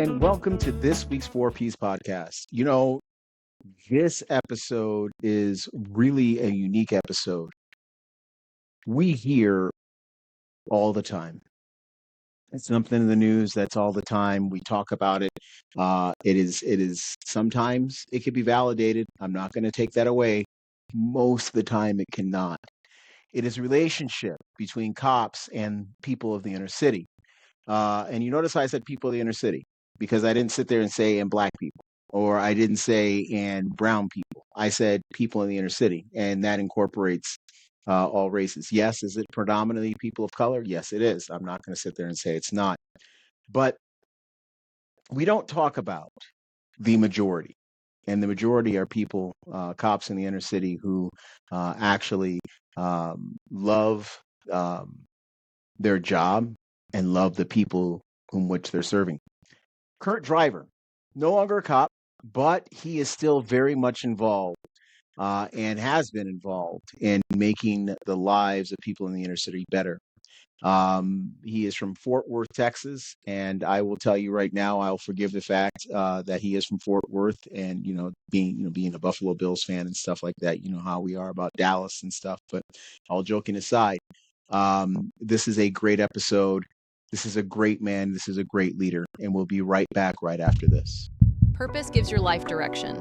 and welcome to this week's 4Ps podcast. This episode is really a unique episode. We hear all the time. It's something in the news that's all the time. We talk about it. It is sometimes it can be validated. I'm not going to take that away. Most of the time it cannot. It is a relationship between cops and people of the inner city. And you notice I said people of the inner city because I didn't sit there and say and black people, or I didn't say and brown people. I said people in the inner city, and that incorporates all races. Yes, is it predominantly people of color? Yes, it is. I'm not going to sit there and say it's not. But we don't talk about the majority. And the majority are people, cops in the inner city who actually love their job and love the people whom which they're serving. Kirk Driver, no longer a cop, but he is still very much involved and has been involved in making the lives of people in the inner city better. He is from Fort Worth, Texas, and I will tell you right now, I'll forgive the fact that he is from Fort Worth, and being a Buffalo Bills fan and stuff like that. You know how we are about Dallas and stuff. But all joking aside, this is a great episode. This is a great man. This is a great leader, and we'll be right back right after this. Purpose gives your life direction.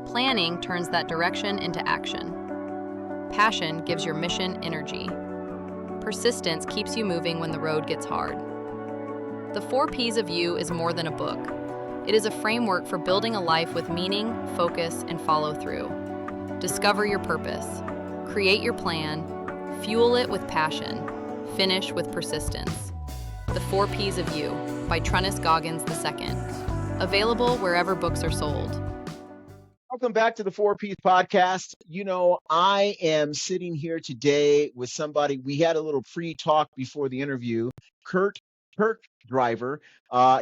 Planning turns that direction into action. Passion gives your mission energy. Persistence keeps you moving when the road gets hard. The 4 Ps of You is more than a book. It is a framework for building a life with meaning, focus, and follow through. Discover your purpose. Create your plan. Fuel it with passion. Finish with persistence. The 4 Ps of You by Trunnis Goggins II. Available wherever books are sold. Welcome back to the 4Ps podcast. I am sitting here today with somebody. We had a little pre-talk before the interview. Kirk Driver.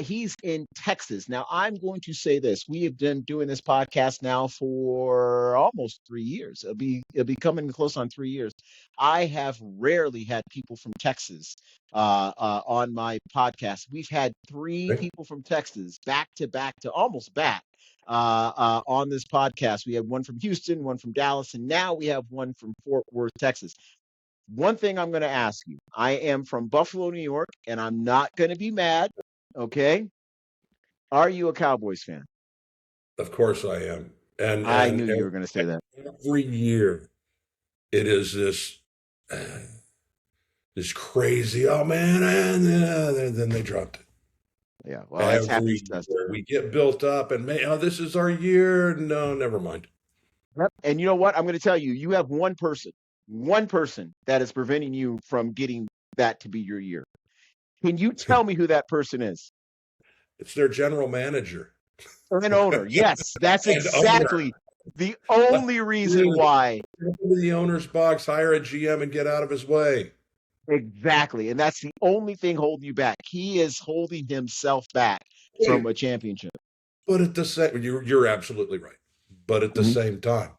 He's in Texas. Now, I'm going to say this. We have been doing this podcast now for almost 3 years. It'll be coming close on 3 years. I have rarely had people from Texas on my podcast. We've had 3 people from Texas back to almost back on this podcast. We had one from Houston, one from Dallas, and now we have one from Fort Worth, Texas. One thing I'm going to ask you, I am from Buffalo, New York, and I'm not going to be mad, okay? Are you a Cowboys fan? Of course I am. And I knew you were going to say that. Every year it is this crazy, oh man, and then they dropped it. Yeah, well, that's happy stuff. We get built up and this is our year. No, never mind. Yep. And you know what? I'm going to tell you, you have one person that is preventing you from getting that to be your year. Can you tell me who that person is? It's their general manager. An owner. Yes, that's exactly the only reason why. Go to the owner's box, hire a GM and get out of his way. Exactly. And that's the only thing holding you back. He is holding himself back from a championship. But at the same, you're absolutely right. But at the same time,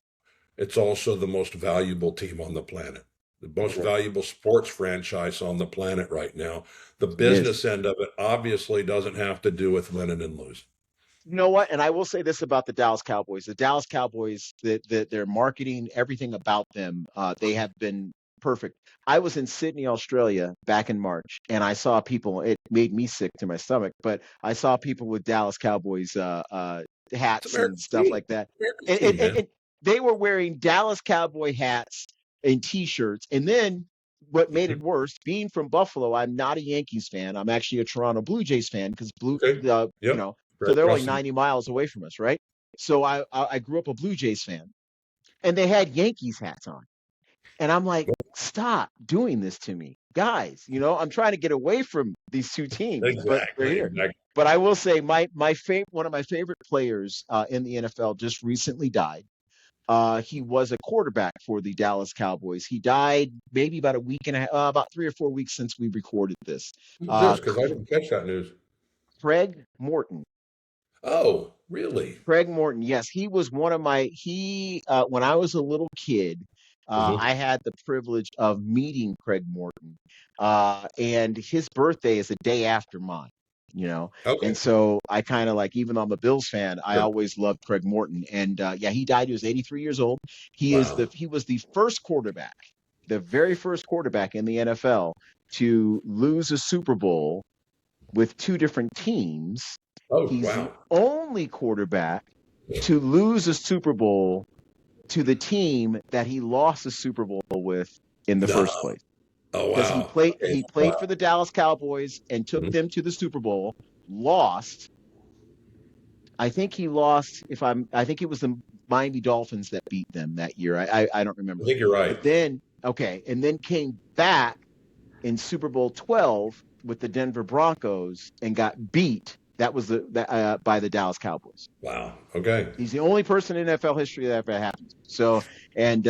it's also the most valuable team on the planet, the most valuable sports franchise on the planet right now. The business end of it obviously doesn't have to do with winning and losing. You know what? And I will say this about the Dallas Cowboys. The Dallas Cowboys, their marketing, everything about them, they have been perfect. I was in Sydney, Australia back in March, and I saw people, it made me sick to my stomach, but I saw people with Dallas Cowboys hats and stuff like that. And they were wearing Dallas Cowboy hats and T-shirts. And then what made it worse, being from Buffalo, I'm not a Yankees fan. I'm actually a Toronto Blue Jays fan because so they're only 90 miles away from us, right? So I grew up a Blue Jays fan, and they had Yankees hats on. And I'm like, stop doing this to me, guys. I'm trying to get away from these two teams, but they're here. Exactly. But I will say one of my favorite players in the NFL just recently died. He was a quarterback for the Dallas Cowboys. He died maybe about about 3 or 4 weeks since we recorded this. Because I didn't catch that news. Craig Morton. Oh, really? Craig Morton. Yes, he was one of my. When I was a little kid, I had the privilege of meeting Craig Morton, and his birthday is a day after mine. And Okay. so I kind of like, even though I'm a Bills fan, I Sure. always loved Craig Morton. And yeah, he died. He was 83 years old. Wow. He was the first quarterback, the very first quarterback in the NFL to lose a Super Bowl with two different teams. Oh, He's the wow. only quarterback to lose a Super Bowl to the team that he lost the Super Bowl with in the No. first place. Oh, Because wow. Okay. he played for Wow. the Dallas Cowboys and took Mhm. them to the Super Bowl, lost. I think he lost, I think it was the Miami Dolphins that beat them that year. I don't I remember. think you're right. But then, okay, and then came back in Super Bowl 12 with the Denver Broncos and got beat. That was by the Dallas Cowboys. Wow. Okay. He's the only person in NFL history that ever happened. So, and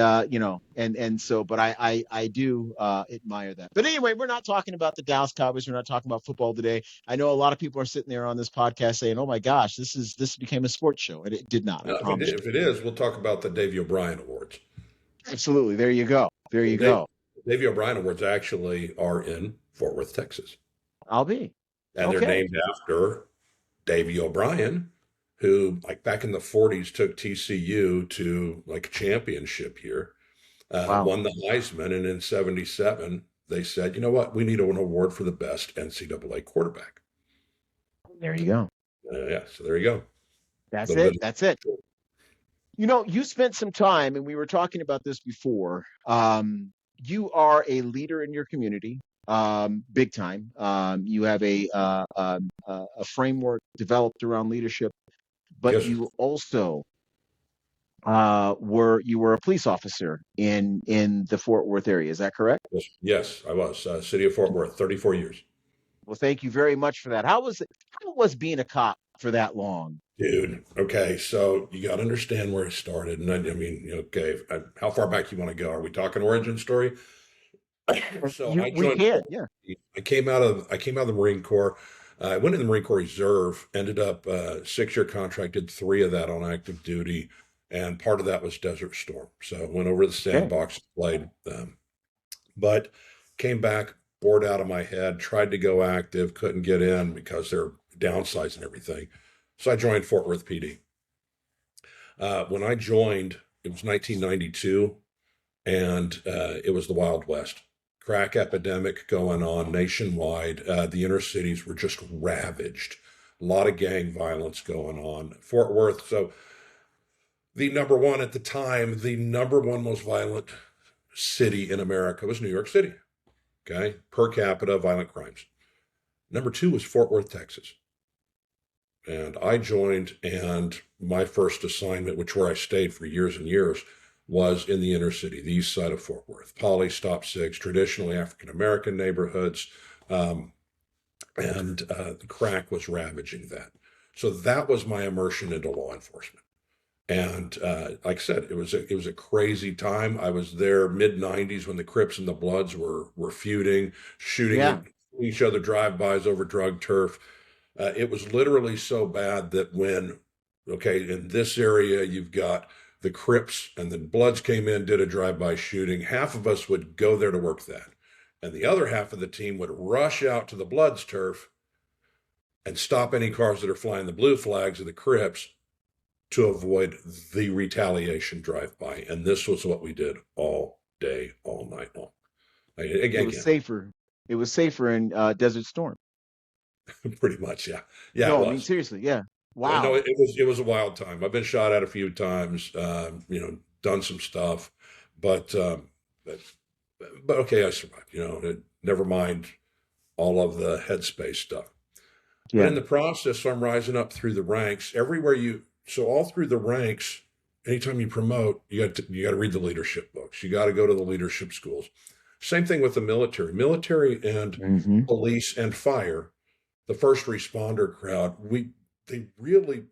so, but I do admire that. But anyway, we're not talking about the Dallas Cowboys. We're not talking about football today. I know a lot of people are sitting there on this podcast saying, "Oh my gosh, this became a sports show," and it did not. I Now, promise if it is, we'll talk about the Davy O'Brien Awards. you. Absolutely. There you go. There The you go. Davy O'Brien Awards actually are in Fort Worth, Texas, I'll be and they're okay. named after Davy O'Brien, who, like back in the 40s, took TCU to like a championship year, Wow. won the Heisman, and in '77 they said, you know what, we need an award for the best NCAA quarterback. There you go. Yeah, so there you go. A That's little it. bit. That's it. You spent some time, and we were talking about this before. You are a leader in your community, big time. You have a framework developed around leadership, but Yes, sir. you also you were a police officer in the Fort Worth area. Is that correct? Yes, yes, I was. City of Fort Worth, 34 years. Well, thank you very much for that. How was it? How was being a cop for that long? Dude, okay, so you got to understand where it started. And I mean, okay, how far back you want to go? Are we talking origin story? So I We joined. can, yeah. I came out of the Marine Corps. I went in the Marine Corps Reserve. Ended up 6-year contract. Did 3 of that on active duty, and part of that was Desert Storm. So went over to the Okay. sandbox, played, but came back bored out of my head. Tried to go active, couldn't get in because they're downsizing everything. So I joined Fort Worth PD. When I joined, it was 1992, and it was the Wild West. Crack epidemic going on nationwide. The inner cities were just ravaged. A lot of gang violence going on. Fort Worth, so the number one at the time, the number one most violent city in America was New York City. Okay, per capita violent crimes. Number 2 was Fort Worth, Texas. And I joined, and my first assignment, which where I stayed for years and years, was in the inner city, the east side of Fort Worth. Poly, Stop Six, traditionally African American neighborhoods, and the crack was ravaging that. So that was my immersion into law enforcement. And like I said, it was a crazy time. I was there mid '90s when the Crips and the Bloods were feuding, shooting Yeah. at each other drive-bys over drug turf. It was literally so bad that when, okay, in this area, you've got the Crips and the Bloods came in, did a drive-by shooting. Half of us would go there to work that. And the other half of the team would rush out to the Bloods turf and stop any cars that are flying the blue flags of the Crips to avoid the retaliation drive-by. And this was what we did all day, all night long. It was Again, safer. It was safer in Desert Storm. pretty much, yeah. Yeah, it No, I mean was. seriously, yeah. Yeah, no, Wow. it was a wild time. I've been shot at a few times, done some stuff, but but but okay, I survived. Never mind all of the headspace stuff. But Yeah. in the process, so I'm rising up through the ranks. So all through the ranks, anytime you promote, you got to read the leadership books. You got to go to the leadership schools. Same thing with the military and Hmm. police and fire, the first responder crowd. They really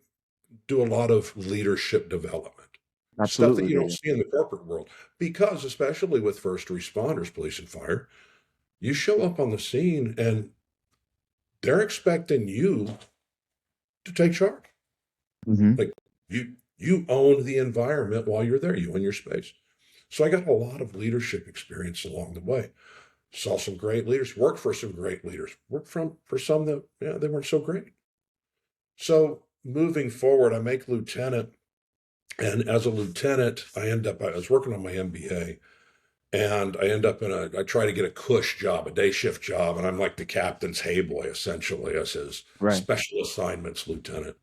do a lot of leadership development, stuff that Absolutely, you they don't do. see in the corporate world. Because especially with first responders, police and fire, you show up on the scene and they're expecting you to take charge. Hmm. Like you own the environment while you're there. You own your space. So I got a lot of leadership experience along the way. Saw some great leaders, worked for some great leaders, worked for some that they weren't so great. So moving forward, I make lieutenant, and as a lieutenant, I was working on my MBA, and I end up I try to get a cush job, a day shift job, and I'm like the captain's hey boy, essentially, as his Right. special assignments lieutenant.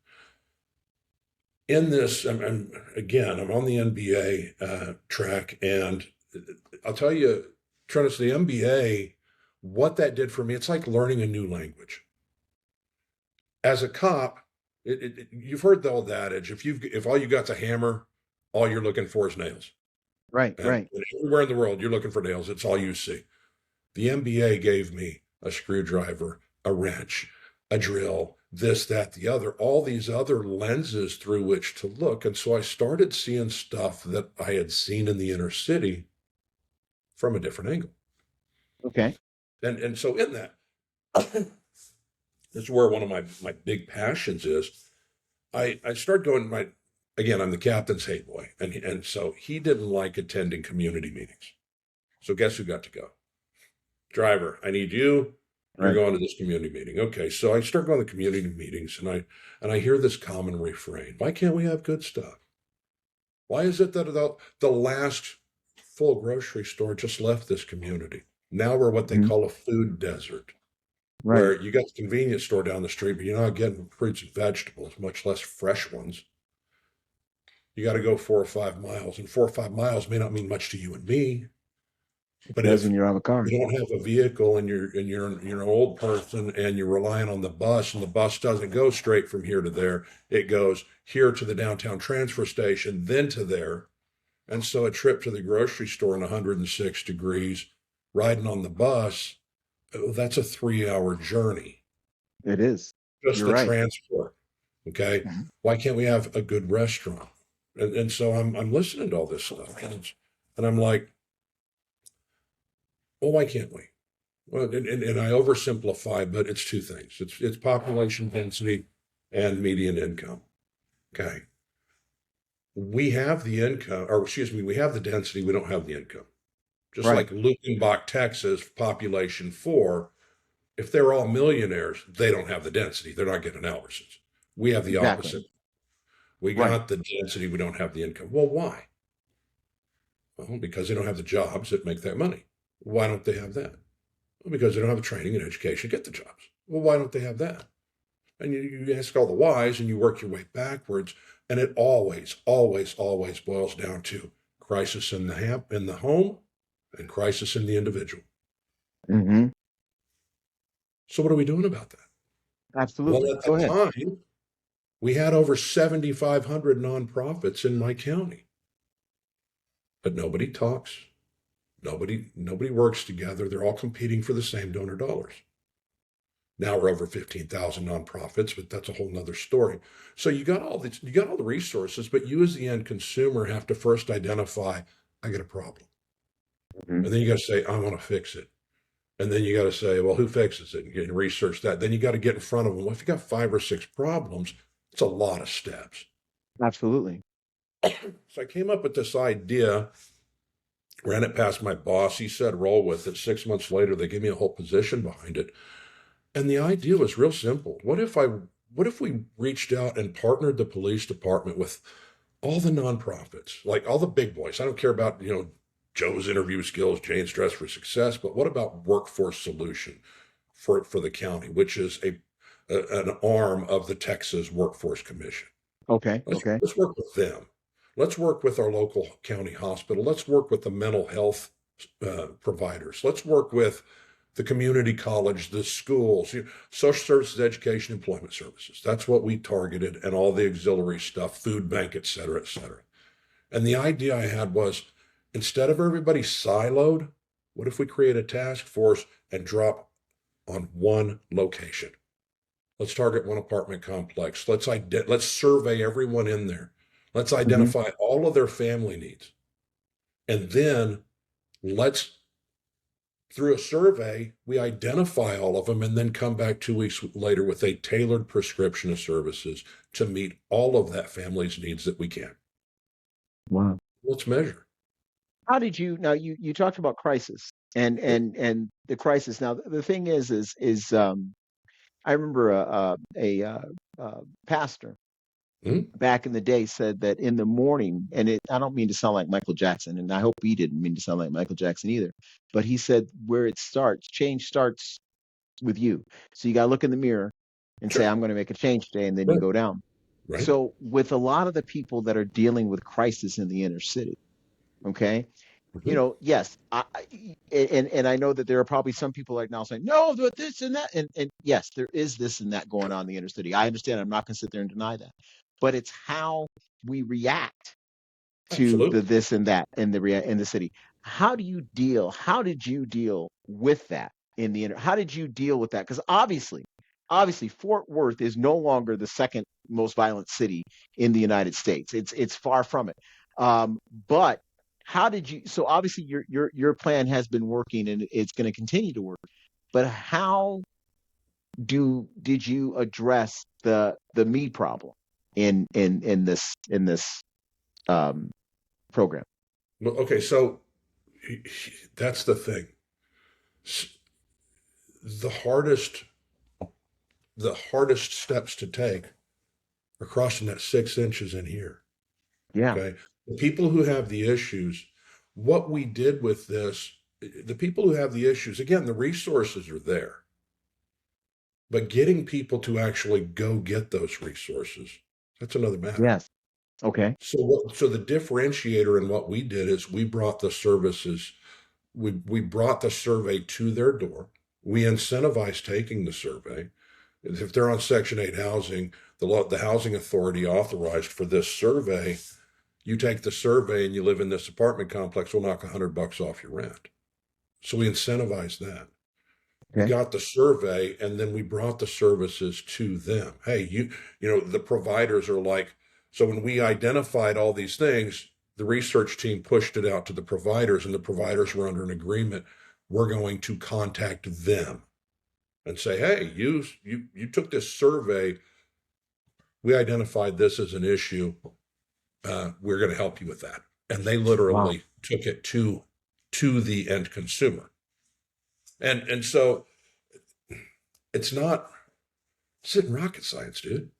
In this, I'm on the MBA track, and I'll tell you, Trunnis, the MBA, what that did for me, it's like learning a new language. As a cop, you've heard the old adage: if all you got's a hammer, all you're looking for is nails. Right. And Right. everywhere in the world, you're looking for nails. It's all you see. The MBA gave me a screwdriver, a wrench, a drill, this, that, the other, all these other lenses through which to look. And so I started seeing stuff that I had seen in the inner city from a different angle. Okay. And so in that, this is where one of my big passions is. I started going, again, I'm the captain's hey boy. And so he didn't like attending community meetings. So guess who got to go? Driver, I need you. You're Right. going to this community meeting. Okay, so I start going to community meetings, and I hear this common refrain: why can't we have good stuff? Why is it that the last full grocery store just left this community? Now we're what they Mhm. call a food desert, Right. where you got the convenience store down the street, but you're not getting fruits and vegetables, much less fresh ones. You got to go 4 or 5 miles, and 4 or 5 miles may not mean much to you and me, but Does if when you're out of a car. you don't have a vehicle and you're an old person and you're relying on the bus, and the bus doesn't go straight from here to there, it goes here to the downtown transfer station, then to there. And so a trip to the grocery store in 106 degrees, riding on the bus, that's a 3-hour journey, It is. just You're the right. transport. Okay, Mhm. why can't we have a good restaurant? And so I'm listening to all this stuff, and I'm like, well, why can't we? Well, and I oversimplify, but it's two things. It's population density and median income. Okay. We have the income, or excuse me, we have the density, we don't have the income. Just Right. like Lukenbach, Texas, population 4, if they're all millionaires, they don't have the density. They're not getting Albertsons. We have the Exactly. opposite. We Right. got the density, we don't have the income. Well, why? Well, because they don't have the jobs that make that money. Why don't they have that? Well, because they don't have the training and education to get the jobs. Well, why don't they have that? And you ask all the whys and you work your way backwards. And it always, always, always boils down to crisis in the home and crisis in the individual. Mm-hmm. So what are we doing about that? Absolutely. Well, at Go the ahead. time, we had over 7,500 nonprofits in my county. But nobody talks. Nobody works together. They're all competing for the same donor dollars. Now we're over 15,000 nonprofits, but that's a whole nother story. So you got all the resources, but you as the end consumer have to first identify, I got a problem. Mhm. And then you got to say, I want to fix it. And then you got to say, well, who fixes it? And research that. Then you got to get in front of them. Well, if you got 5 or 6 problems, it's a lot of steps. Absolutely. So I came up with this idea, ran it past my boss. He said, roll with it. 6 months later, they gave me a whole position behind it. And the idea was real simple. What if we reached out and partnered the police department with all the nonprofits, like all the big boys? I don't care about, Joe's interview skills, Jane's dress for success, but what about workforce solution for the county, which is an arm of the Texas Workforce Commission? Okay. Okay. Let's work with them. Let's work with our local county hospital. Let's work with the mental health providers. Let's work with the community college, the schools, social services, education, employment services. That's what we targeted, and all the auxiliary stuff, food bank, et cetera, et cetera. And the idea I had was, instead of everybody siloed, what if we create a task force and drop on one location? Let's target one apartment complex. Let's survey everyone in there. Let's identify all of their family needs. And then through a survey, we identify all of them and then come back 2 weeks later with a tailored prescription of services to meet all of that family's needs that we can. Wow. Let's measure. How did you now you talked about crisis. and the crisis. Now, the thing is I remember a pastor Mhm. back in the day said that in the morning, and I don't mean to sound like Michael Jackson, and I hope he didn't mean to sound like Michael Jackson either, but he said where it starts, change starts with you. So you got to look in the mirror and say, Sure. I'm going to make a change today, and then you Right. go down. Right. So with a lot of the people that are dealing with crisis in the inner city, okay, Mhm. yes, and I know that there are probably some people right now saying, no, but this and that, and yes, there is this and that going on in the inner city. I understand. I'm not going to sit there and deny that, but it's how we react to the Absolutely. this and that in the city. How do you deal? How did you deal with that in the inner? How did you deal with that? Because obviously, Fort Worth is no longer the second most violent city in the United States. It's far from it. But how did you? So obviously, your plan has been working, and it's going to continue to work. But how did you address the me problem in this um, program? Well, okay, so that's the thing. The hardest the hardest steps to take are crossing that 6 inches in here. Yeah. Okay. The people who have the issues, what we did with this, the people who have the issues, again, the resources are there, but getting people to actually go get those resources, that's another matter. Yes. Okay. So the differentiator in what we did is we brought the services, we brought the survey to their door. We incentivized taking the survey. If they're on Section 8 housing, the housing authority authorized for this survey, you take the survey and you live in this apartment complex, we'll knock $100 off your rent. So we incentivize that. We Okay. got the survey and then we brought the services to them. Hey, the providers are like, so when we identified all these things, the research team pushed it out to the providers and the providers were under an agreement. We're going to contact them and say, hey, you took this survey. We identified this as an issue. We're going to help you with that. And they Wow. literally took it to the end consumer. And so it's not sitting rocket science, dude.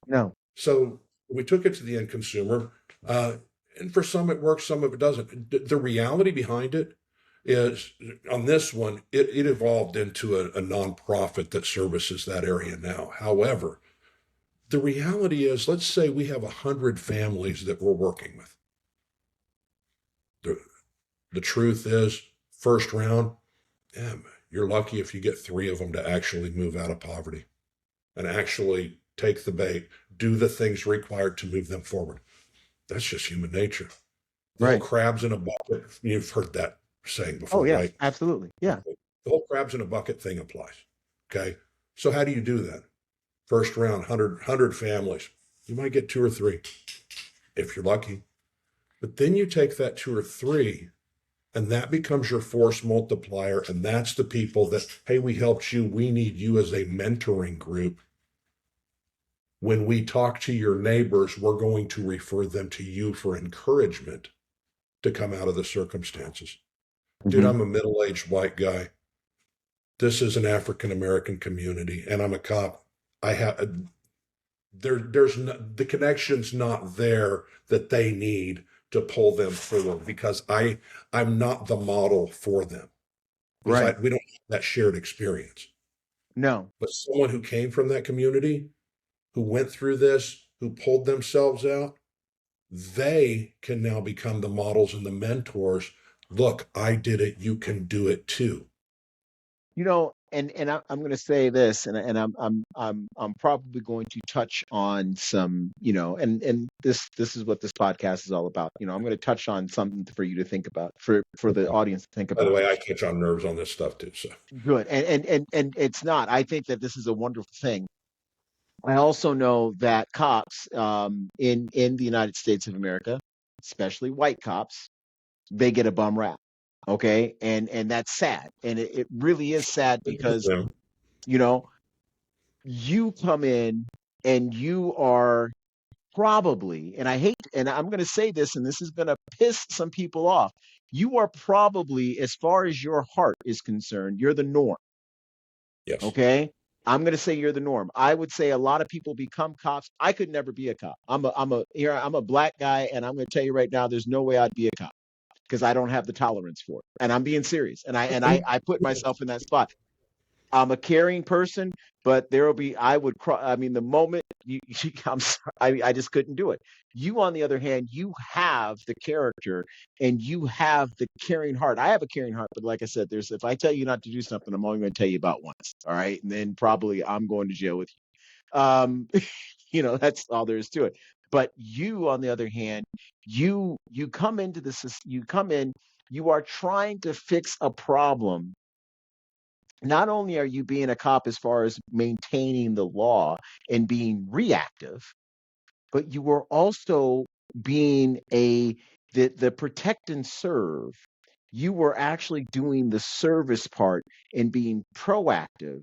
No. So we took it to the end consumer, and for some it works, some of it doesn't. The reality behind it is on this one, it evolved into a nonprofit that services that area now. However, the reality is, let's say we have 100 families that we're working with. The truth is, first round, damn, you're lucky if you get 3 of them to actually move out of poverty and actually take the bait, do the things required to move them forward. That's just human nature. The whole Right. crabs in a bucket, you've heard that saying Oh, before, yes. right? Absolutely. Yeah. The whole crabs in a bucket thing applies. Okay. So how do you do that? First round, 100 families. You might get 2 or 3 if you're lucky. But then you take that 2 or 3 and that becomes your force multiplier. And that's the people that, hey, we helped you. We need you as a mentoring group. When we talk to your neighbors, we're going to refer them to you for encouragement to come out of the circumstances. Dude, Hmm. I'm a middle-aged white guy. This is an African American community, and I'm a cop. I have there's no, the connection's not there that they need to pull them forward because I'm not the model for them because Right. we don't have that shared experience. No. But someone who came from that community, who went through this, who pulled themselves out, they can now become the models and the mentors. Look, I did it. You can do it too. And I'm going to say this, and I'm probably going to touch on some, and this is what this podcast is all about. I'm going to touch on something for you to think about, for the audience to think By the about. way, I catch on nerves on this stuff too. So Good. And it's not. I think that this is a wonderful thing. I also know that cops in the United States of America, especially white cops, they get a bum rap. Okay, and that's sad, and it really is sad because you know you come in and you are probably, and I hate, and I'm going to say this, and this is going to piss some people off. you are probably, as far as your heart is concerned, you're the norm. Yes. Okay. I'm going to say you're the norm. I would say a lot of people become cops. I could never be a cop. I'm a black guy, and I'm going to tell you right now, there's no way I'd be a cop because I don't have the tolerance for it. And I'm being serious. And I put myself in that spot. I'm a caring person, but there will be, I would cry. I mean, the moment I'm sorry, I just couldn't do it. You, on the other hand, you have the character and you have the caring heart. I have a caring heart, but like I said, if I tell you not to do something, I'm only going to tell you about once. All right. And then probably I'm going to jail with you. That's all there is to it. But you, on the other hand, you come into this, you are trying to fix a problem. Not only are you being a cop as far as maintaining the law and being reactive, but you were also being the protect and serve. You were actually doing the service part and being proactive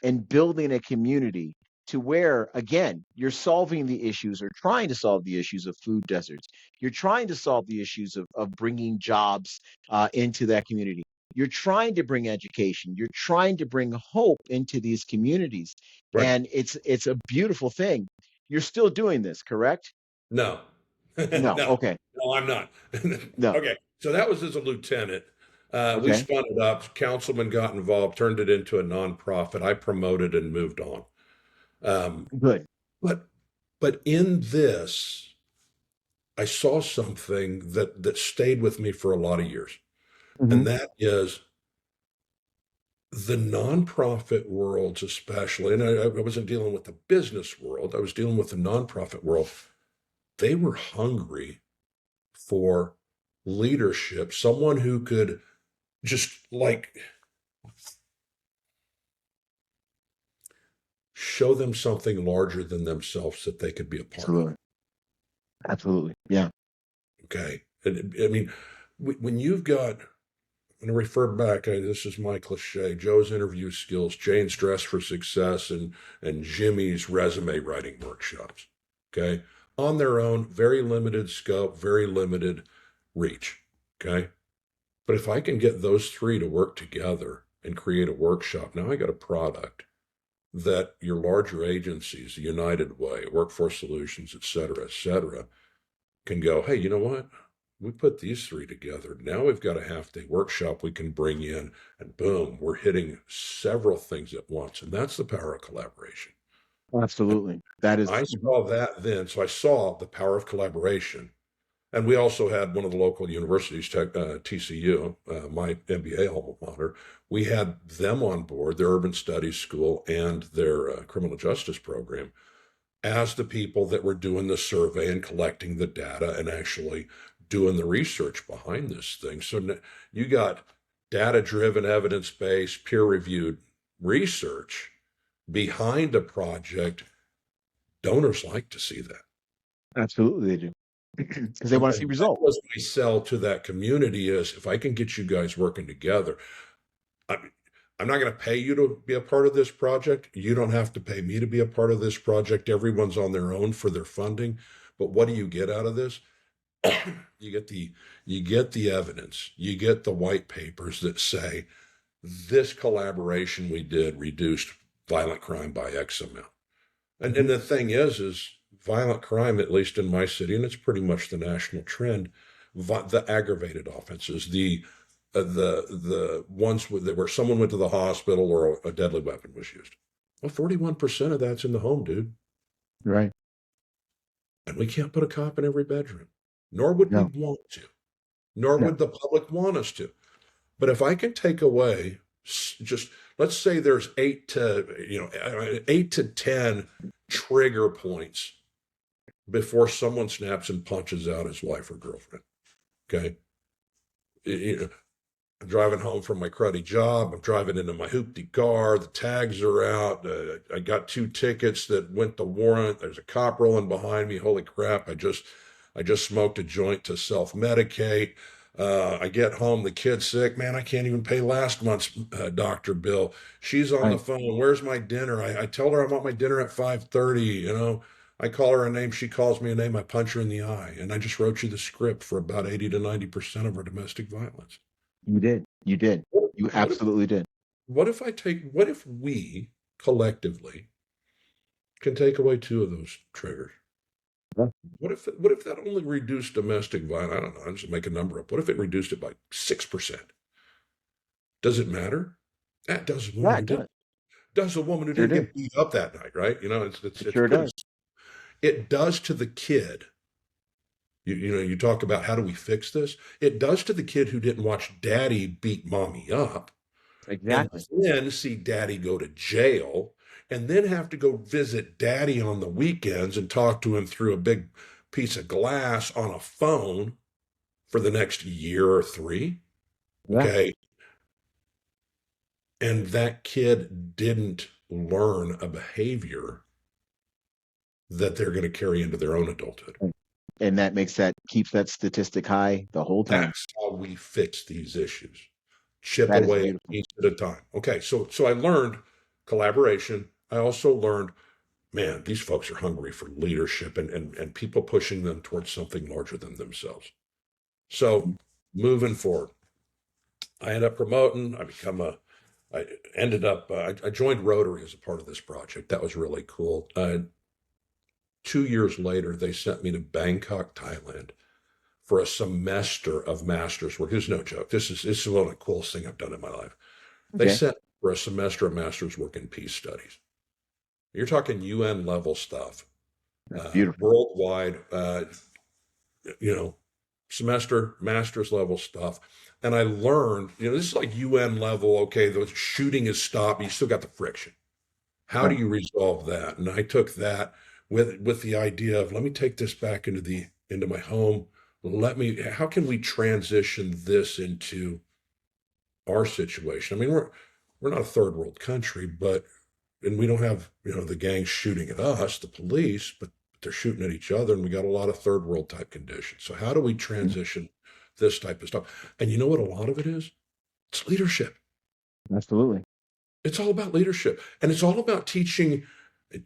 and building a community to where, again, you're solving the issues or trying to solve the issues of food deserts. You're trying to solve the issues of bringing jobs into that community. You're trying to bring education. You're trying to bring hope into these communities. Right. And it's a beautiful thing. You're still doing this, correct? No. No. No. Okay. No, I'm not. No. Okay. So that was as a lieutenant. We Okay. spun it up. Councilman got involved, turned it into a nonprofit. I promoted and moved on. Good. But in this, I saw something that stayed with me for a lot of years. Mhm. And that is the nonprofit worlds, especially, and I wasn't dealing with the business world, I was dealing with the nonprofit world. They were hungry for leadership, someone who could just like show them something larger than themselves that they could be a part of. Absolutely. Absolutely. Yeah. Okay. And I mean, when you've got, I'm going to refer back, this is my cliche, Joe's interview skills, Jane's dress for success, and Jimmy's resume writing workshops. Okay. On their own, very limited scope, very limited reach. Okay. But if I can get those three to work together and create a workshop, now I got a product that your larger agencies, the United Way, Workforce Solutions, et cetera, can go, hey, you know what? We put these three together. Now we've got a half-day workshop we can bring in, and boom, we're hitting several things at once. And that's the power of collaboration. Absolutely. That is. I saw that then. So I saw the power of collaboration. And we also had one of the local universities, TCU, my MBA alma mater. We had them on board, their urban studies school and their criminal justice program, as the people that were doing the survey and collecting the data and actually doing the research behind this thing. So you got data-driven, evidence-based, peer-reviewed research behind a project. Donors like to see that. Absolutely, they do. Because they want to see results. That was my sell to that community is if I can get you guys working together, I'm not going to pay you to be a part of this project. You don't have to pay me to be a part of this project. Everyone's on their own for their funding. But what do you get out of this? You get the evidence. You get the white papers that say this collaboration we did reduced violent crime by X amount. And the thing is violent crime, at least in my city, and it's pretty much the national trend, the aggravated offenses, the ones where someone went to the hospital or a deadly weapon was used. Well, 41% of that's in the home, dude. Right. And we can't put a cop in every bedroom, nor would we want to, nor would the public want us to. But if I can take away just, let's say there's 8 to 10 trigger points before someone snaps and punches out his wife or girlfriend. Okay. I'm driving home from my cruddy job. I'm driving into my hoopty car. The tags are out. I got 2 tickets that went to warrant. There's a cop rolling behind me. Holy crap. I just smoked a joint to self-medicate. I get home, the kid's sick. Man, I can't even pay last month's doctor bill. She's on the phone. Where's my dinner? I tell her I want my dinner at 5:30, I call her a name, she calls me a name, I punch her in the eye. And I just wrote you the script for about 80 to 90% of our domestic violence. You did. You did. You absolutely did. What if we collectively can take away 2 of those triggers? Yeah. What if that only reduced domestic violence? I don't know, I'm just make a number up. What if it reduced it by 6%? Does it matter? That does a woman who does a woman who Sure didn't did. get beat up that night, right? You know, it's Sure pretty. does. It does to the kid. You know, you talk about how do we fix this? It does to the kid who didn't watch daddy beat mommy up, Exactly. and then see daddy go to jail, and then have to go visit daddy on the weekends and talk to him through a big piece of glass on a phone for the next year or 3. Yeah. Okay. And that kid didn't learn a behavior that they're going to carry into their own adulthood. And that keeps that statistic high the whole time. That's how we fix these issues. Chip That is away beautiful. each at a time. Okay, so I learned collaboration. I also learned, man, these folks are hungry for leadership and people pushing them towards something larger than themselves. So moving forward, I ended up promoting. I joined Rotary as a part of this project. That was really cool. 2 years later, they sent me to Bangkok, Thailand for a semester of master's work. This is no joke. This is one of the coolest things I've done in my life. They sent me for a semester of master's work in peace studies. You're talking UN level stuff. That's beautiful. Worldwide, semester, master's level stuff. And I learned, this is like UN level, okay, the shooting is stopped, but you still got the friction. How do you resolve that? And I took that with the idea of, let me take this back into my home. How can we transition this into our situation? I mean, we're not a third world country, and we don't have, the gangs shooting at us, the police, but they're shooting at each other, and we got a lot of third world type conditions. So how do we transition this type of stuff? And you know what a lot of it is? It's leadership. Absolutely. It's all about leadership. And it's all about teaching,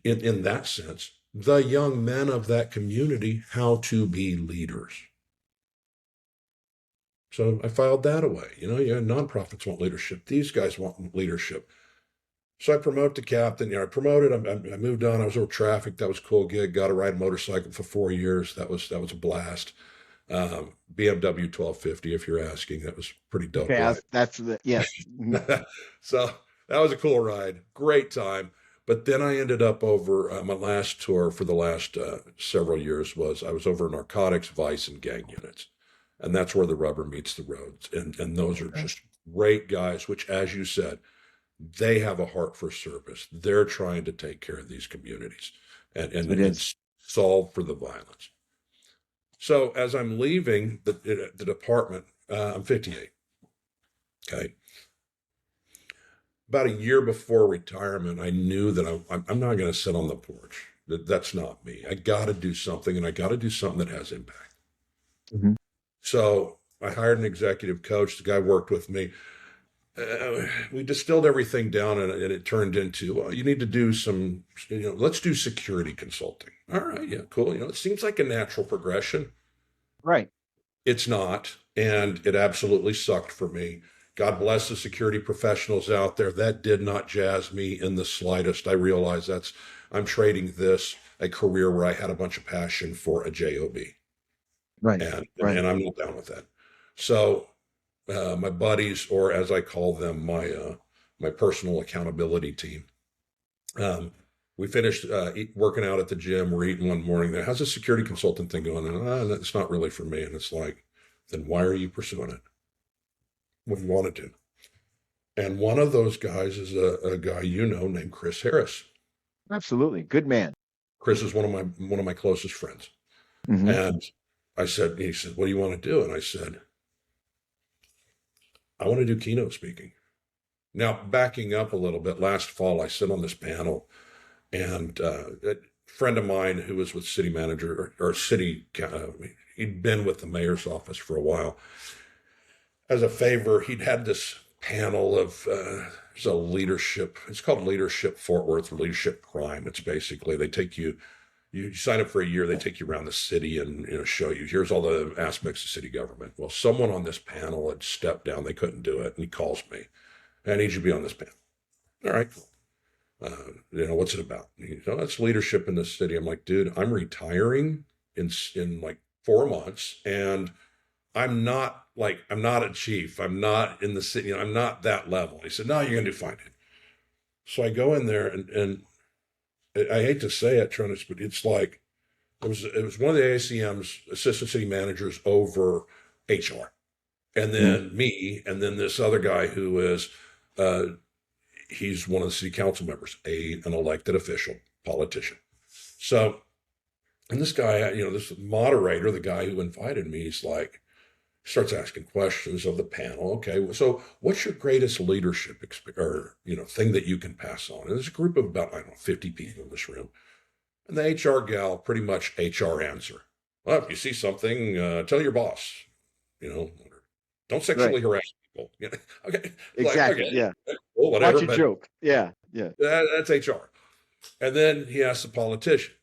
in that sense, the young men of that community how to be leaders. So I filed that away. Nonprofits want leadership. These guys want leadership. So I promote to captain. I promoted. I moved on. I was over traffic. That was a cool gig. Got to ride a motorcycle for 4 years. That was a blast. BMW 1250, if you're asking. That was pretty dope. Okay, yes. So that was a cool ride. Great time. But then I ended up over my last tour for the last several years I was over narcotics, vice, and gang units. And that's where the rubber meets the road. And those are just great guys, which, as you said, they have a heart for service. They're trying to take care of these communities and solve for the violence. So as I'm leaving the department, I'm 58. Okay. About a year before retirement, I knew that I'm not going to sit on the porch. That's not me. I got to do something, and I got to do something that has impact. Mm-hmm. So I hired an executive coach. The guy worked with me. We distilled everything down, and it turned into, well, you need to do some, let's do security consulting. All right, yeah, cool. It seems like a natural progression. Right. It's not, and it absolutely sucked for me. God bless the security professionals out there. That did not jazz me in the slightest. I realize I'm trading a career where I had a bunch of passion for a job. Right. And I'm not down with that. So my buddies, or as I call them, my personal accountability team, we finished working out at the gym. We're eating one morning. How's the security consultant thing going? And it's not really for me. And it's like, then why are you pursuing it when you wanted to? And one of those guys is a guy named Chris Harris. Absolutely, good man. Chris is one of my closest friends. Mm-hmm. And he said, what do you want to do? And I said, I want to do keynote speaking. Now, backing up a little bit, last fall, I sit on this panel, and a friend of mine who was with city manager or city, he'd been with the mayor's office for a while. As a favor, he'd had this panel of there's a leadership. It's called Leadership Fort Worth, or Leadership Crime. It's basically they take you you sign up for a year, they take you around the city and show you, here's all the aspects of city government. Well, someone on this panel had stepped down, they couldn't do it, and he calls me. I need you to be on this panel. All right, cool. What's it about? That's leadership in the city. I'm like, dude, I'm retiring in like 4 months, and I'm not a chief. I'm not in the city. I'm not that level. He said, no, you're going to do fine. So I go in there, and I hate to say it, Trunnis, but it's like, it was one of the ACM's assistant city managers over HR, and then me, and then this other guy who is, he's one of the city council members, an elected official, politician. So, and this guy, this moderator, the guy who invited me, he's like, starts asking questions of the panel. Okay, so what's your greatest leadership thing that you can pass on? And there's a group of about, 50 people in this room. And the HR gal, pretty much HR answer. Well, if you see something, tell your boss, don't sexually harass people. Okay. Exactly. Okay. Yeah. Well, whatever. Watch a joke. Yeah. Yeah. That's HR. And then he asks the politician,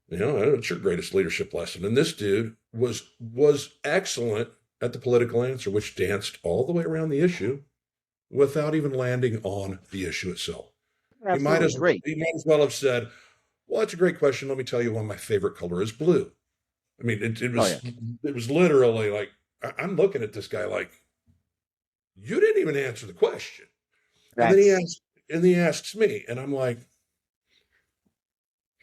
what's your greatest leadership lesson? And this dude was excellent at the political answer, which danced all the way around the issue without even landing on the issue itself. He might as well have said, well, that's a great question. Let me tell you why my favorite color is blue. I mean, it was literally like, I'm looking at this guy like, you didn't even answer the question. And then he asks me, and I'm like,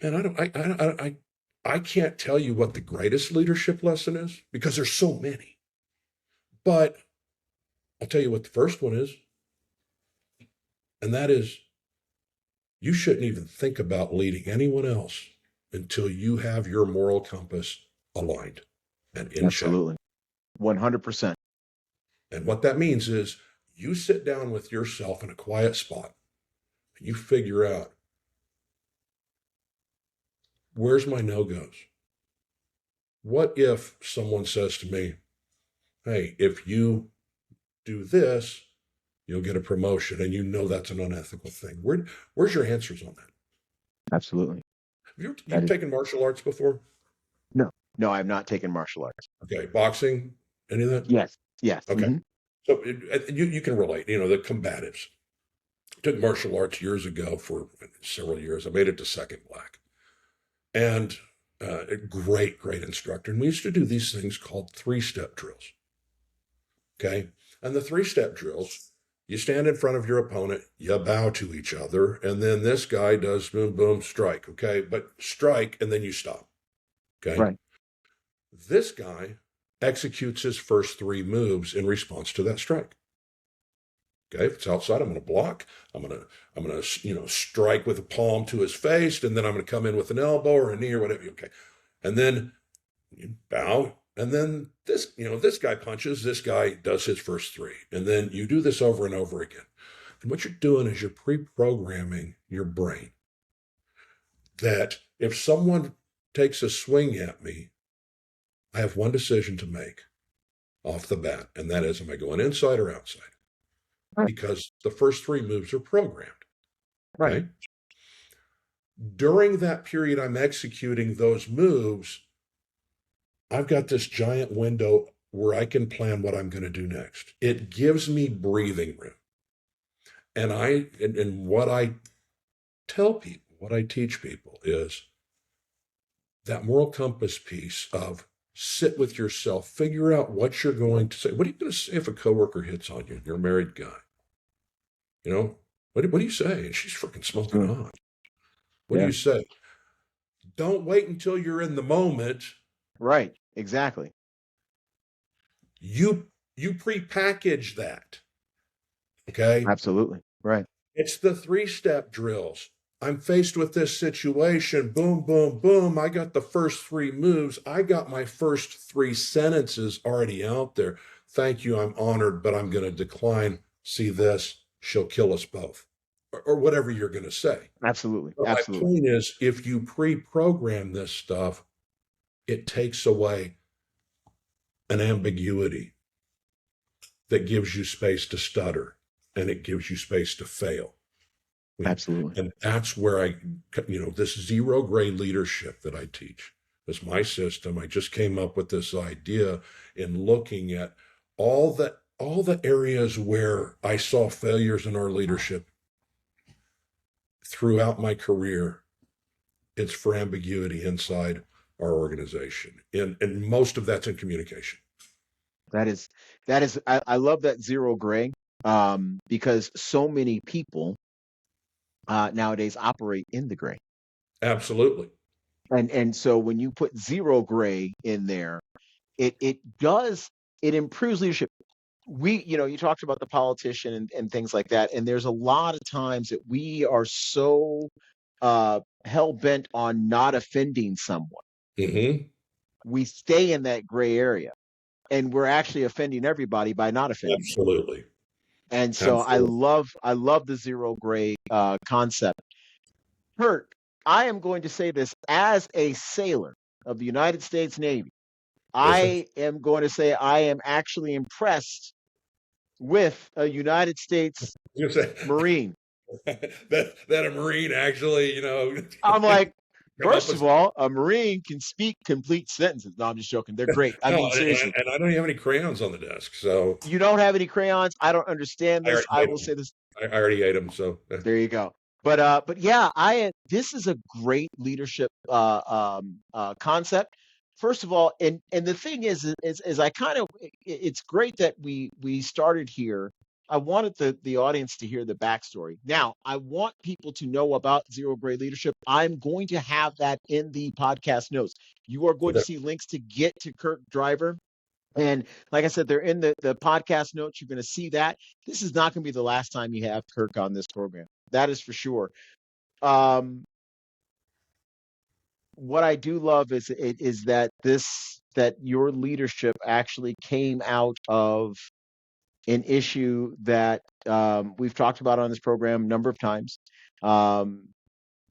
man, I can't tell you what the greatest leadership lesson is because there's so many. But I'll tell you what the first one is. And that is, you shouldn't even think about leading anyone else until you have your moral compass aligned and in Absolutely. 100%. And what that means is you sit down with yourself in a quiet spot and you figure out, where's my no-goes? What if someone says to me, hey, if you do this, you'll get a promotion, and that's an unethical thing. Where's your answers on that? Absolutely. Have you taken martial arts before? No, I've not taken martial arts. Okay. Boxing, any of that? Yes. Okay. Mm-hmm. So you can relate, the combatives. I took martial arts years ago for several years. I made it to second black. And a great instructor. And we used to do these things called 3-step drills. Okay. And the 3-step drills, you stand in front of your opponent, you bow to each other, and then this guy does boom, boom, strike. Okay. But strike, and then you stop. Okay. Right. This guy executes his first 3 moves in response to that strike. Okay, if it's outside, I'm going to block. I'm going to strike with a palm to his face, and then I'm going to come in with an elbow or a knee or whatever. Okay, and then you bow, and then this guy punches. This guy does his first 3, and then you do this over and over again. And what you're doing is you're pre-programming your brain that if someone takes a swing at me, I have one decision to make off the bat, and that is, am I going inside or outside? Right. Because the first 3 moves are programmed. Right. Okay? During that period I'm executing those moves, I've got this giant window where I can plan what I'm going to do next. It gives me breathing room. And what I tell people, what I teach people is that moral compass piece of sit with yourself, figure out what you're going to say. What are you going to say if a coworker hits on you and you're a married guy? What do you say? And she's freaking smoking hot. What do you say? Don't wait until you're in the moment. Right. Exactly. You prepackage that. Okay? Absolutely. Right. It's the 3-step drills. I'm faced with this situation. Boom, boom, boom. I got the first 3 moves. I got my first 3 sentences already out there. Thank you. I'm honored, but I'm going to decline. See this. She'll kill us both. Or whatever you're going to say. Absolutely. But Absolutely. my point is, if you pre-program this stuff, it takes away an ambiguity that gives you space to stutter, and it gives you space to fail. Absolutely. And that's where this zero gray leadership that I teach is my system. I just came up with this idea in looking at all the areas where I saw failures in our leadership throughout my career. It's for ambiguity inside our organization. And most of that's in communication. That is, I love that zero gray, because so many people nowadays operate in the gray. Absolutely. And so when you put zero gray in there, it improves leadership. You talked about the politician and things like that, and there's a lot of times that we are so hell bent on not offending someone. Mm-hmm. We stay in that gray area, and we're actually offending everybody by not offending. Absolutely. And so Absolutely. I love the zero gray concept. Kurt, I am going to say this as a sailor of the United States Navy. Yes, sir. I am going to say I am actually impressed with a United States You say Marine. that a Marine actually, I'm like, come up first with. of all, a Marine can speak complete sentences. No, I'm just joking. They're great. I No, mean, seriously. and I don't have any crayons on the desk, so You don't have any crayons. I don't understand I this. already I ate will them. say this. I already ate them, so There you go. But yeah, this is a great leadership concept. First of all, and the thing is I kind of it's great that we started here. I wanted the audience to hear the backstory. Now, I want people to know about zero grade leadership. I'm going to have that in the podcast notes. You are going to okay. see links to get to Kirk Driver. And like I said, they're in the podcast notes. You're going to see that. This is not going to be the last time you have Kirk on this program. That is for sure. What I do love is that your leadership actually came out of an issue that we've talked about on this program a number of times. Um,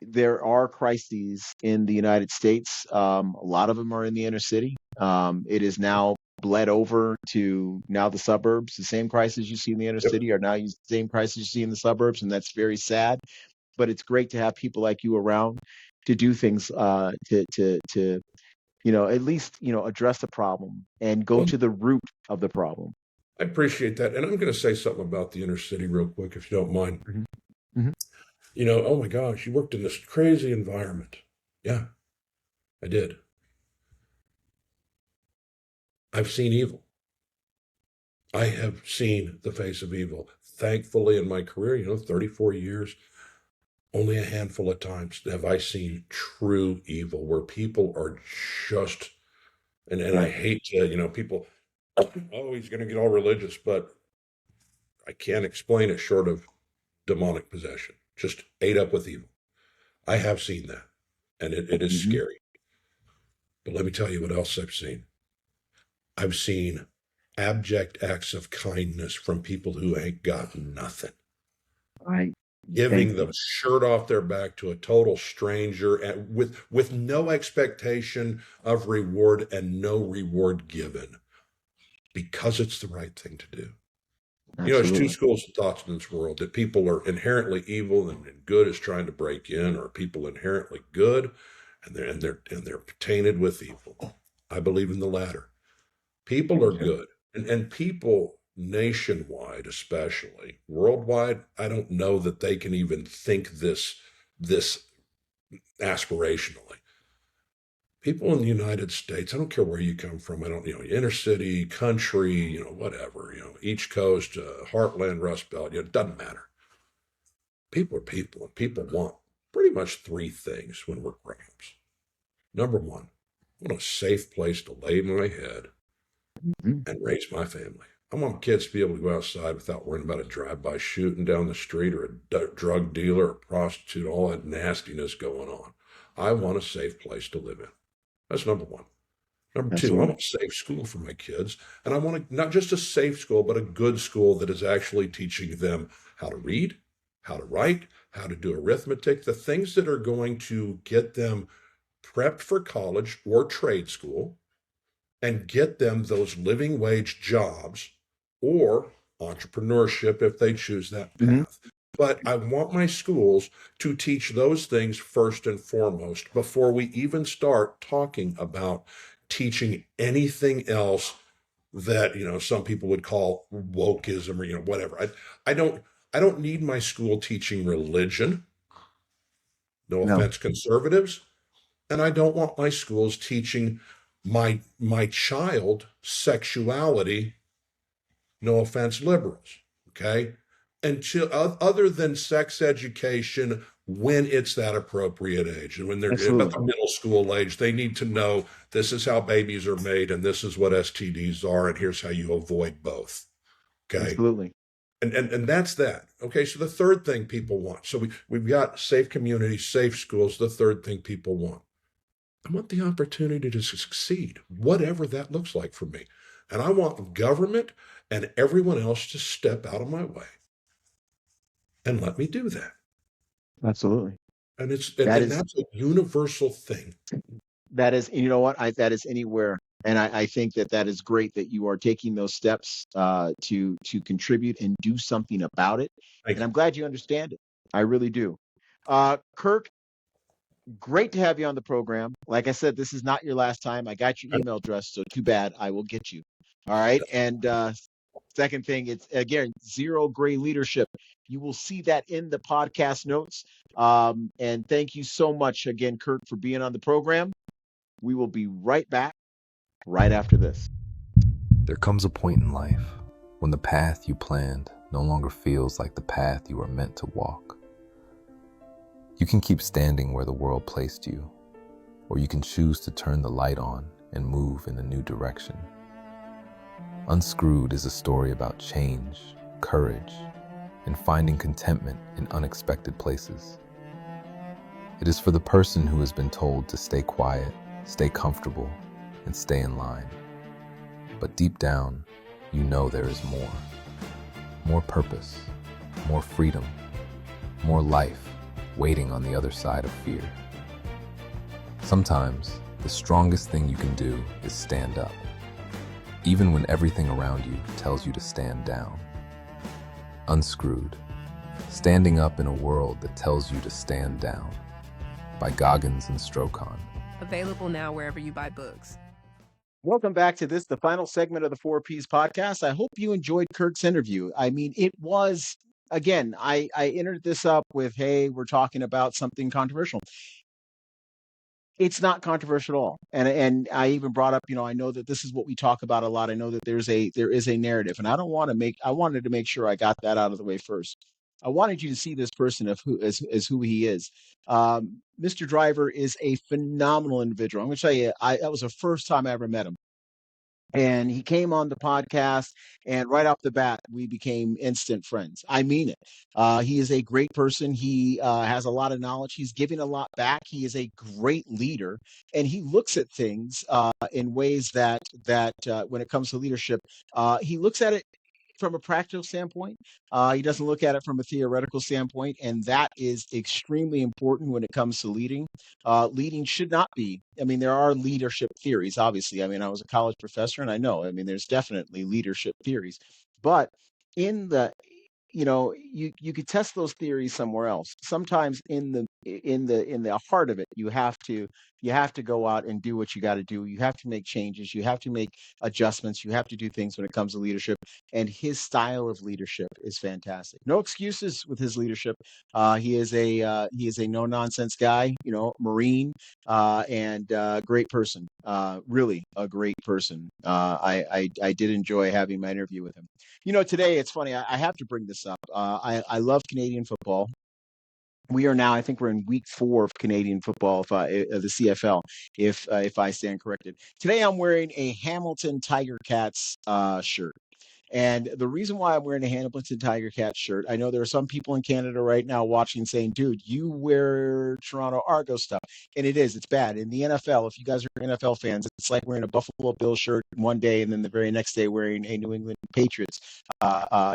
there are crises in the United States. A lot of them are in the inner city. It is now bled over to now the suburbs. The same crises you see in the inner Yep. city are now the same crises you see in the suburbs, and that's very sad. But it's great to have people like you around to do things to at least address the problem and go Well, to the root of the problem. I appreciate that, and I'm going to say something about the inner city real quick, if you don't mind. Mhm. Mhm. Oh my gosh, you worked in this crazy environment. Yeah, I did. I've seen evil. I have seen the face of evil. Thankfully, in my career, 34 years, only a handful of times have I seen true evil where people are just, and I Right. hate to, people, oh, he's going to get all religious, but I can't explain it short of demonic possession, just ate up with evil. I have seen that, and it is Mhm. scary. But let me tell you what else I've seen. I've seen abject acts of kindness from people who ain't got nothing. Right. Giving Thank the you. shirt off their back to a total stranger and with no expectation of reward and no reward given because it's the right thing to do. There's two Absolutely. schools of thoughts in this world that people are inherently evil and good is trying to break in, or people inherently good and they're tainted with evil. I believe in the latter. People are Okay. good, and people nationwide, especially worldwide, I don't know that they can even think this aspirationally. People in the United States, I don't care where you come from, I don't, inner city, country, whatever, East Coast, Heartland, Rust Belt, it doesn't matter. People are people, and people want pretty much three things when we're grown-ups. Number one, I want a safe place to lay my head Mhm. and raise my family. I want kids to be able to go outside without worrying about a drive-by shooting down the street or a drug dealer or a prostitute, all that nastiness going on. I want a safe place to live in. That's number one. Number two, I Absolutely. want a safe school for my kids. And I want not just a safe school, but a good school that is actually teaching them how to read, how to write, how to do arithmetic, the things that are going to get them prepped for college or trade school and get them those living wage jobs or entrepreneurship if they choose that Mhm. path. But I want my schools to teach those things first and foremost before we even start talking about teaching anything else that, some people would call wokeism or, whatever. I don't need my school teaching religion. No No, offense, conservatives. And I don't want my schools teaching my child sexuality. No offense, liberals. Okay. Other than sex education, when it's that appropriate age and when they're about the absolutely, middle school age, they need to know this is how babies are made and this is what STDs are and here's how you avoid both. Okay. absolutely. And that's that. Okay. So the third thing people want. So we've got safe communities, safe schools. The third thing people want. I want the opportunity to succeed, whatever that looks like for me. And I want government and everyone else to step out of my way and let me do that. Absolutely. And That is that's a universal thing. that is, you know what? That is anywhere. And I think that is great that you are taking those steps to contribute and do something about it. Thank And you. I'm glad you understand it. I really do. Kirk, great to have you on the program. Like I said, this is not your last time. I got your email address, so too bad. I will get you. All right. And second thing, it's again zero gray leadership. You will see that in the podcast notes. And thank you so much again, Kirk, for being on the program. We will be right back right after this. There comes a point in life when the path you planned no longer feels like the path you were meant to walk. You can keep standing where the world placed you, or you can choose to turn the light on and move in a new direction. Unscrewed is a story about change, courage, and finding contentment in unexpected places. It is for the person who has been told to stay quiet, stay comfortable, and stay in line. But deep down, you know there is more. More purpose, more freedom, more life waiting on the other side of fear. Sometimes, the strongest thing you can do is stand up, even when everything around you tells you to stand down. Unscrewed, standing up in a world that tells you to stand down, by Goggins and Strocon. Available now wherever you buy books. Welcome back to the final segment of the 4Ps podcast. I hope you enjoyed Kirk's interview. I mean, it was, again, I entered this up with, hey, we're talking about something controversial. It's not controversial at all. And I even brought up, I know that this is what we talk about a lot. I know that there is a narrative, and I wanted to make sure I got that out of the way first. I wanted you to see this person as who he is. Mr. Driver is a phenomenal individual. I'm going to tell you, that was the first time I ever met him. And he came on the podcast, and right off the bat, we became instant friends. I mean it. He is a great person. He has a lot of knowledge. He's giving a lot back. He is a great leader, and he looks at things in ways that when it comes to leadership, he looks at it from a practical standpoint. He doesn't look at it from a theoretical standpoint, and that is extremely important when it comes to leading. Leading should not be, I mean, there are leadership theories, obviously. I mean, I was a college professor, and I know, I mean, there's definitely leadership theories. But in the you could test those theories somewhere else. Sometimes in the heart of it, you have to go out and do what you got to do. You have to make changes. You have to make adjustments. You have to do things when it comes to leadership. And his style of leadership is fantastic. No excuses with his leadership. He is a no nonsense guy. Marine and great person. Really a great person. I did enjoy having my interview with him. Today it's funny. I have to bring this up. I love Canadian football. We are now, I think we're in week 4 of Canadian football, the CFL, if I stand corrected. Today I'm wearing a Hamilton Tiger Cats shirt. And the reason why I'm wearing a Hamilton Tiger Cat shirt, I know there are some people in Canada right now watching saying, dude, you wear Toronto Argo stuff. And it's bad. In the NFL, if you guys are NFL fans, it's like wearing a Buffalo Bills shirt one day and then the very next day wearing a New England Patriots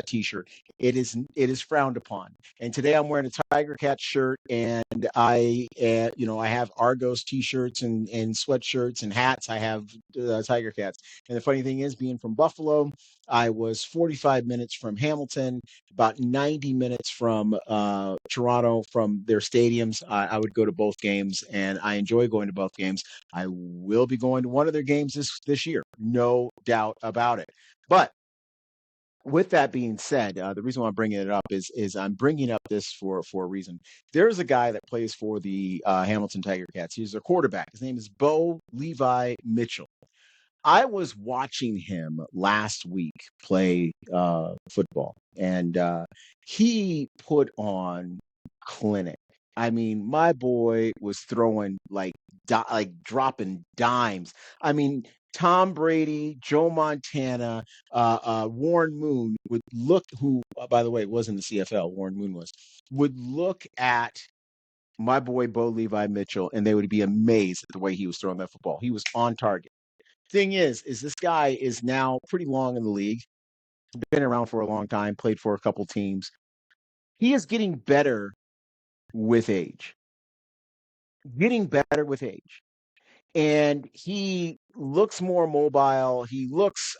t-shirt. It is frowned upon. And today I'm wearing a Tiger Cat shirt, and I have Argos t-shirts and sweatshirts and hats. I have Tiger Cats. And the funny thing is, being from Buffalo, I was was 45 minutes from Hamilton, about 90 minutes from Toronto, from their stadiums. I would go to both games, and I enjoy going to both games. I will be going to one of their games this year, no doubt about it. But with that being said, the reason why I'm bringing it up is I'm bringing up this for a reason. There's a guy that plays for the Hamilton Tiger Cats. He's their quarterback. His name is Bo Levi Mitchell. I was watching him last week play football, and he put on clinic. I mean, my boy was throwing like dropping dimes. I mean, Tom Brady, Joe Montana, Warren Moon would look, who, by the way, was in the CFL, Warren Moon would look at my boy Bo Levi Mitchell, and they would be amazed at the way he was throwing that football. He was on target. Thing is this guy is now pretty long in the league, been around for a long time, played for a couple teams. He is getting better with age. Getting better with age. And he looks more mobile.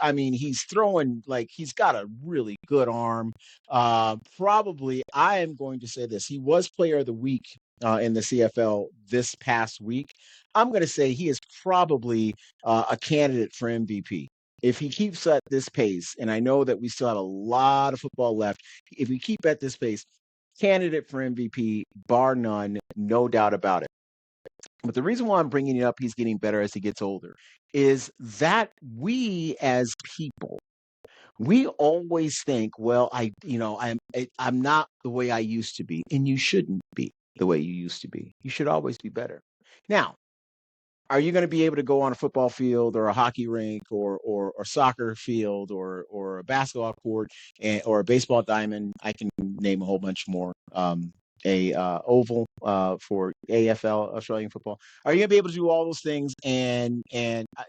I mean, he's throwing, like, he's got a really good arm. Probably, I am going to say this. He was player of the week in the CFL this past week. I'm going to say he is probably a candidate for MVP. If he keeps at this pace, and I know that we still have a lot of football left, if we keep at this pace, candidate for MVP, bar none, no doubt about it. But the reason why I'm bringing it up, he's getting better as he gets older, is that we as people, we always think, well, I'm not the way I used to be, and you shouldn't be the way you used to be. You should always be better. Now, are you going to be able to go on a football field or a hockey rink or soccer field or a basketball court or a baseball diamond? I can name a whole bunch more. A oval for AFL, Australian football. Are you going to be able to do all those things? And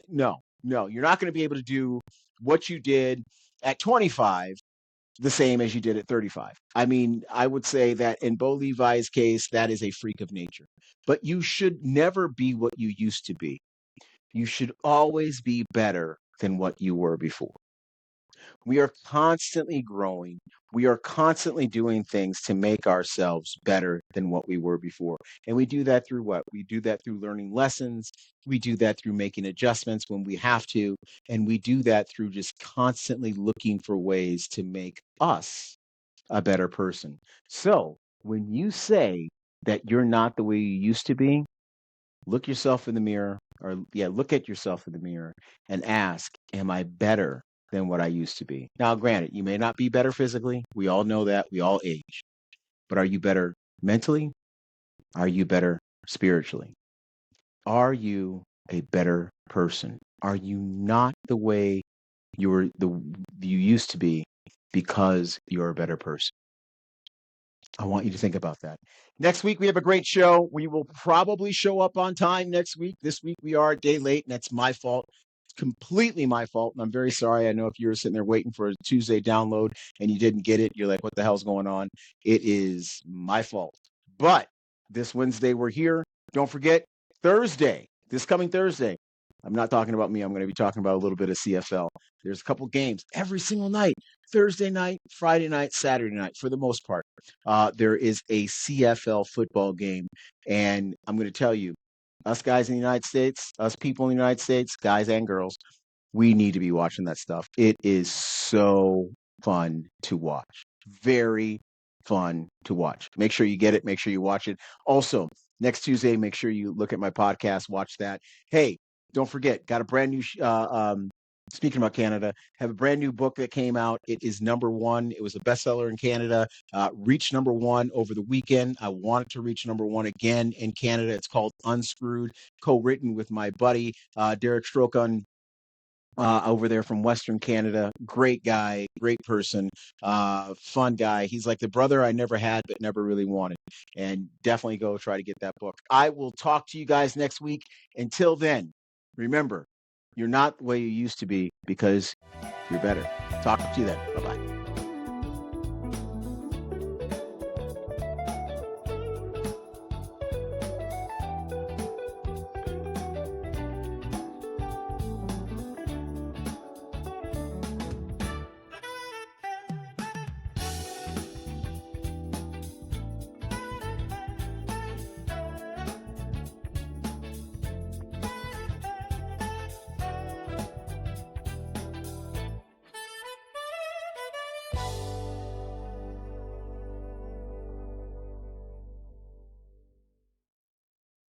no, you're not going to be able to do what you did at 25 the same as you did at 35. I mean, I would say that in Bo Levi's case, that is a freak of nature. But you should never be what you used to be. You should always be better than what you were before. We are constantly growing. We are constantly doing things to make ourselves better than what we were before. And we do that through what? We do that through learning lessons. We do that through making adjustments when we have to. And we do that through just constantly looking for ways to make us a better person. So when you say that you're not the way you used to be, look yourself in the mirror, look at yourself in the mirror and ask, am I better than what I used to be? Now, granted, you may not be better physically. We all know that. We all age. But are you better mentally? Are you better spiritually? Are you a better person? Are you not the way you used to be because you're a better person? I want you to think about that. Next week, we have a great show. We will probably show up on time next week. This week, we are a day late, and that's my fault. It's completely my fault, and I'm very sorry. I know if you were sitting there waiting for a Tuesday download and you didn't get it, you're like, what the hell's going on? It is my fault. But this Wednesday, we're here. Don't forget, this coming Thursday, I'm not talking about me. I'm going to be talking about a little bit of CFL. There's a couple games every single night. Thursday night, Friday night, Saturday night, for the most part. There is a CFL football game. And I'm going to tell you, us guys in the United States, us people in the United States, guys and girls, we need to be watching that stuff. It is so fun to watch. Very fun to watch. Make sure you get it. Make sure you watch it. Also, next Tuesday, make sure you look at my podcast, watch that. Hey, don't forget, got a brand new speaking about Canada, have a brand new book that came out. It is number one. It was a bestseller in Canada, reached number one over the weekend. I want it to reach number one again in Canada. It's called Unscrewed, co-written with my buddy, Derek Strokon, over there from Western Canada. Great guy, great person, fun guy. He's like the brother I never had, but never really wanted. And definitely go try to get that book. I will talk to you guys next week. Until then, remember, you're not the way you used to be because you're better. Talk to you then. Bye-bye.